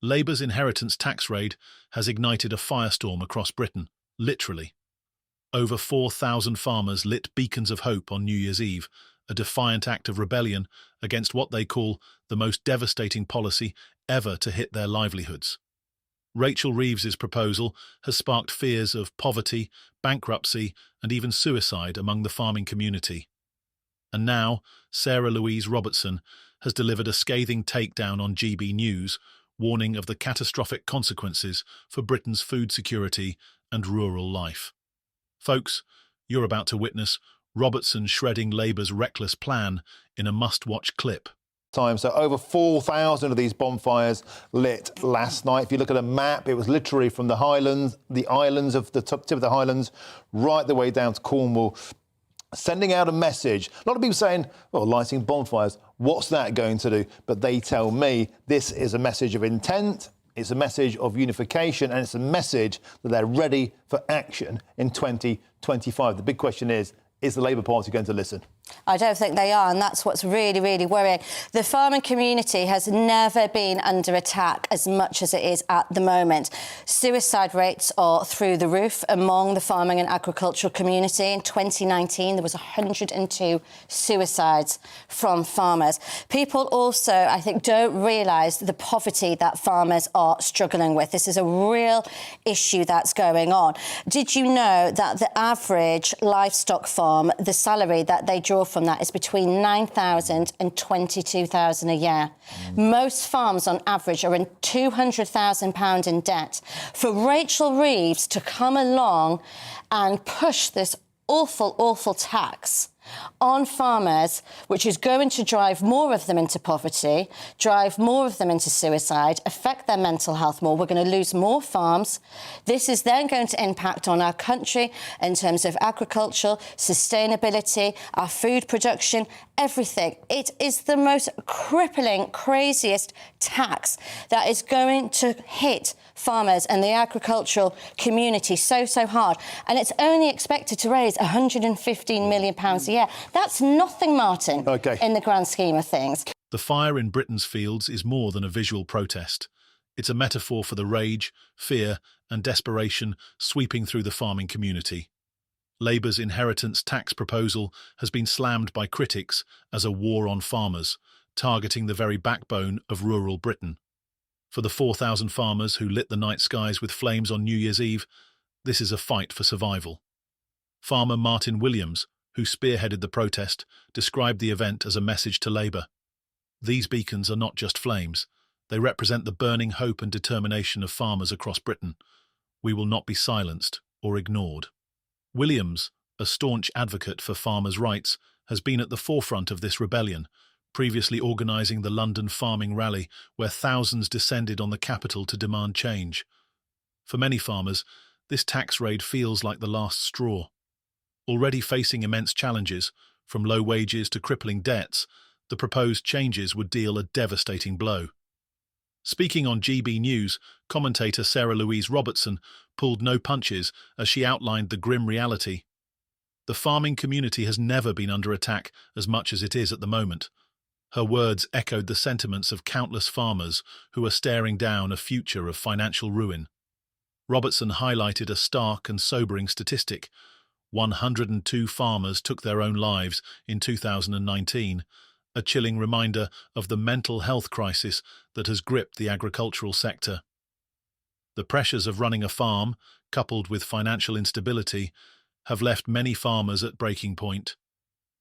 Labour's inheritance tax raid has ignited a firestorm across Britain, literally. Over 4,000 farmers lit beacons of hope on New Year's Eve, a defiant act of rebellion against what they call the most devastating policy ever to hit their livelihoods. Rachel Reeves's proposal has sparked fears of poverty, bankruptcy, and even suicide among the farming community. And now, Sarah Louise Robertson has delivered a scathing takedown on GB News, warning of the catastrophic consequences for Britain's food security and rural life. Folks, you're about to witness Robertson shredding Labour's reckless plan in a must-watch clip. So over 4,000 of these bonfires lit last night. If you look at a map, it was literally from the Highlands, the islands of the tip of the Highlands, right the way down to Cornwall, sending out a message. A lot of people saying, well, lighting bonfires, what's that going to do? But they tell me this is a message of intent, it's a message of unification, and it's a message that they're ready for action in 2025. The big question is the Labour Party going to listen? I don't think they are, and that's what's really, really worrying. The farming community has never been under attack as much as it is at the moment. Suicide rates are through the roof among the farming and agricultural community. In 2019, there was 102 suicides from farmers. People also, I think, don't realise the poverty that farmers are struggling with. This is a real issue that's going on. Did you know that the average livestock farm, the salary that they draw from that is between £9,000 and £22,000 a year. Most farms on average are in £200,000 in debt. For Rachel Reeves to come along and push this awful, awful tax on farmers, which is going to drive more of them into poverty, drive more of them into suicide, affect their mental health more. We're going to lose more farms. This is then going to impact on our country in terms of agriculture, sustainability, our food production, everything. It is the most crippling, craziest tax that is going to hit farmers and the agricultural community so hard. And it's only expected to raise £115 million a year. That's nothing, Martin, in the grand scheme of things. The fire in Britain's fields is more than a visual protest. It's a metaphor for the rage, fear and desperation sweeping through the farming community. Labour's inheritance tax proposal has been slammed by critics as a war on farmers, targeting the very backbone of rural Britain. For the 4,000 farmers who lit the night skies with flames on New Year's Eve, this is a fight for survival. Farmer Martin Williams, who spearheaded the protest, described the event as a message to Labour. These beacons are not just flames. They represent the burning hope and determination of farmers across Britain. We will not be silenced or ignored. Williams, a staunch advocate for farmers' rights, has been at the forefront of this rebellion, previously organising the London Farming Rally, where thousands descended on the capital to demand change. For many farmers, this tax raid feels like the last straw. Already facing immense challenges, from low wages to crippling debts, the proposed changes would deal a devastating blow. Speaking on GB News, commentator Sarah Louise Robertson pulled no punches as she outlined the grim reality. The farming community has never been under attack as much as it is at the moment. Her words echoed the sentiments of countless farmers who are staring down a future of financial ruin. Robertson highlighted a stark and sobering statistic. 102 farmers took their own lives in 2019, a chilling reminder of the mental health crisis that has gripped the agricultural sector. The pressures of running a farm, coupled with financial instability, have left many farmers at breaking point.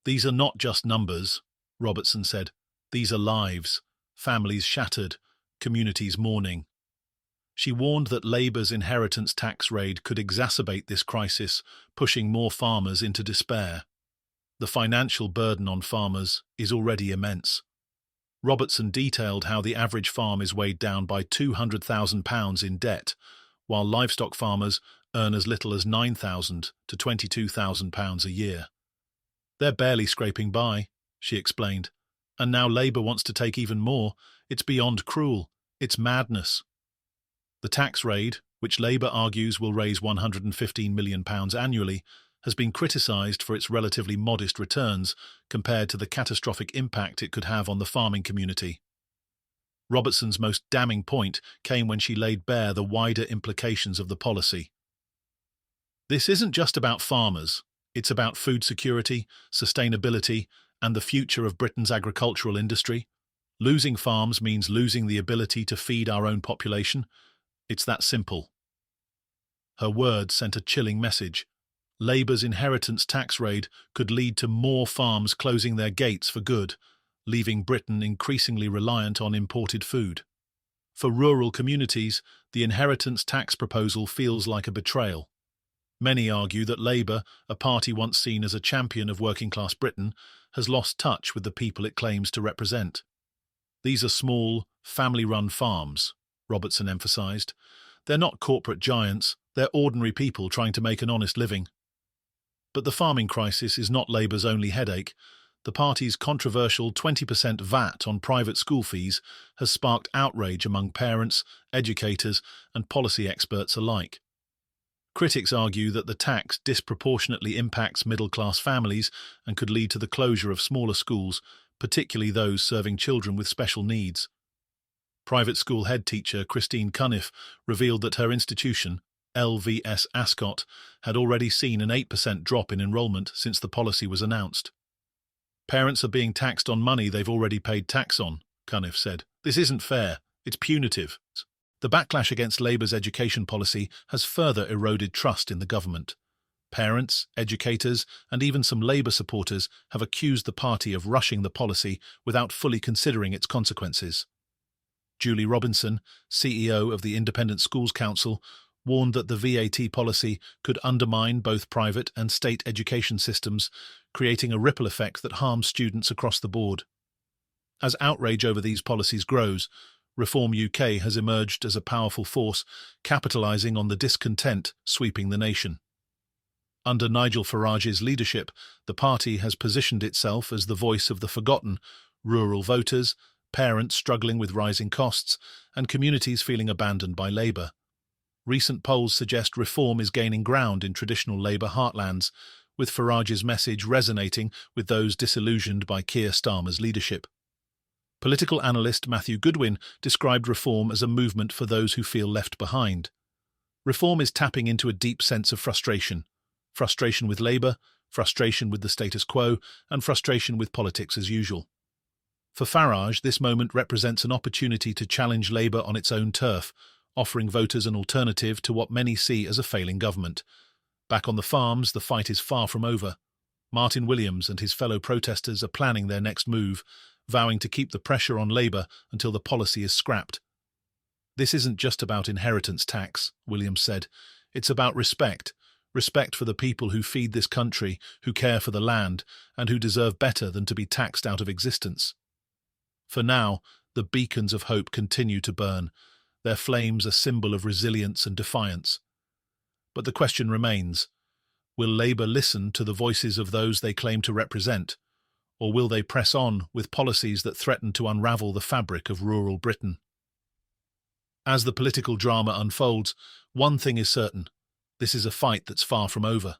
These are not just numbers, Robertson said. These are lives, families shattered, communities mourning. She warned that Labour's inheritance tax raid could exacerbate this crisis, pushing more farmers into despair. The financial burden on farmers is already immense. Robertson detailed how the average farm is weighed down by £200,000 in debt, while livestock farmers earn as little as £9,000 to £22,000 a year. They're barely scraping by, she explained. And now Labour wants to take even more. It's beyond cruel. It's madness. The tax raid, which Labour argues will raise £115 million annually, has been criticised for its relatively modest returns compared to the catastrophic impact it could have on the farming community. Robertson's most damning point came when she laid bare the wider implications of the policy. This isn't just about farmers. It's about food security, sustainability, and the future of Britain's agricultural industry. Losing farms means losing the ability to feed our own population. It's that simple. Her words sent a chilling message. Labour's inheritance tax raid could lead to more farms closing their gates for good, leaving Britain increasingly reliant on imported food. For rural communities, the inheritance tax proposal feels like a betrayal. Many argue that Labour, a party once seen as a champion of working-class Britain, has lost touch with the people it claims to represent. These are small, family-run farms, Robertson emphasised. They're not corporate giants, they're ordinary people trying to make an honest living. But the farming crisis is not Labour's only headache. The party's controversial 20% VAT on private school fees has sparked outrage among parents, educators, and policy experts alike. Critics argue that the tax disproportionately impacts middle-class families and could lead to the closure of smaller schools, particularly those serving children with special needs. Private school head teacher Christine Cunniff revealed that her institution, LVS Ascot, had already seen an 8% drop in enrolment since the policy was announced. Parents are being taxed on money they've already paid tax on, Cunniff said. This isn't fair. It's punitive. The backlash against Labour's education policy has further eroded trust in the government. Parents, educators, and even some Labour supporters have accused the party of rushing the policy without fully considering its consequences. Julie Robinson, CEO of the Independent Schools Council, warned that the VAT policy could undermine both private and state education systems, creating a ripple effect that harms students across the board. As outrage over these policies grows, Reform UK has emerged as a powerful force, capitalising on the discontent sweeping the nation. Under Nigel Farage's leadership, the party has positioned itself as the voice of the forgotten, rural voters, parents struggling with rising costs, and communities feeling abandoned by Labour. Recent polls suggest reform is gaining ground in traditional Labour heartlands, with Farage's message resonating with those disillusioned by Keir Starmer's leadership. Political analyst Matthew Goodwin described reform as a movement for those who feel left behind. Reform is tapping into a deep sense of frustration. Frustration with Labour, frustration with the status quo, and frustration with politics as usual. For Farage, this moment represents an opportunity to challenge Labour on its own turf, offering voters an alternative to what many see as a failing government. Back on the farms, the fight is far from over. Martin Williams and his fellow protesters are planning their next move, vowing to keep the pressure on Labour until the policy is scrapped. This isn't just about inheritance tax, Williams said. It's about respect. Respect for the people who feed this country, who care for the land, and who deserve better than to be taxed out of existence. For now, the beacons of hope continue to burn, their flames a symbol of resilience and defiance. But the question remains, will Labour listen to the voices of those they claim to represent, or will they press on with policies that threaten to unravel the fabric of rural Britain? As the political drama unfolds, one thing is certain. This is a fight that's far from over.